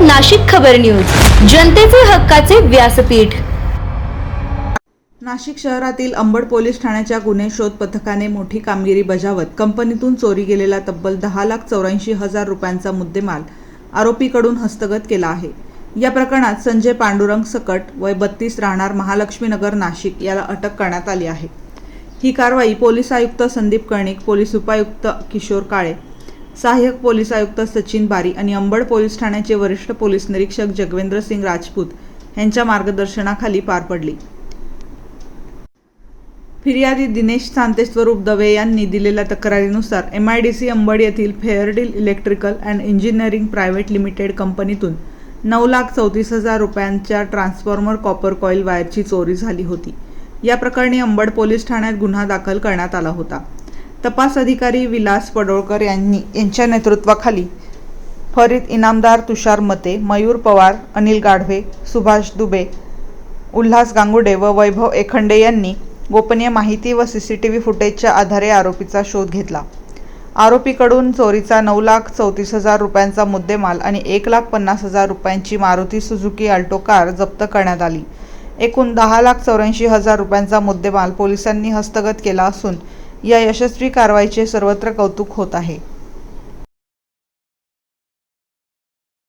नाशिक खबर न्यूज, जनतेचे हक्काचे व्यासपीठ। नाशिक शहरातील अंबड पोलीस ठाण्याच्या गुन्हे शोध पथकाने मोठी कामगिरी बजावत कंपनीतून चोरी गेलेला तब्बल 10,84,000 रुपयांचा मुद्देमाल आरोपीकडून हस्तगत केला आहे। या प्रकरणात संजय पांडुरंग सकट वय 32 राहणार महालक्ष्मी नगर नाशिक याला अटक करण्यात आली आहे। ही कारवाई पोलीस आयुक्त संदीप कर्णिक, पोलीस उपायुक्त किशोर काळे, सहाय्यक पोलीस आयुक्त सचिन बारी आणि अंबड पोलीस ठाण्याचे वरिष्ठ पोलीस निरीक्षक जगवेंद्र सिंग राजपूत यांच्या मार्गदर्शनाखाली पार पडली। फिर्यादी दिनेश शांतेस्वरूप दवे यांनी दिलेल्या तक्रारीनुसार MIDC अंबड येथील Fairdeal electrical and engineering private limited कंपनीतून 9,34,000 रुपयांच्या ट्रान्सफॉर्मर कॉपर कॉईल वायरची चोरी झाली होती। या प्रकरणी अंबड पोलीस ठाण्यात गुन्हा दाखल करण्यात आला होता। तपास अधिकारी विलास पडोळकर यांच्या नेतृत्वाखाली फरीद इनामदार, तुषार मते, मयूर पवार, अनिल गाढवे, सुभाष दुबे, उल्हास गांगुडे व वैभव एखंडे यांनी गोपनीय माहिती व CCTV फुटेजच्या आधारे आरोपीचा शोध घेतला। आरोपीकडून चोरीचा 9,34,000 रुपयांचा मुद्देमाल आणि 1,50,000 रुपयांची मारुती सुझुकी अल्टो कार जप्त करण्यात आली। एकूण 10,84,000 रुपयांचा मुद्देमाल पोलिसांनी हस्तगत केला असून या यशस्वी कारवाईचे सर्वत्र कौतुक होत आहे।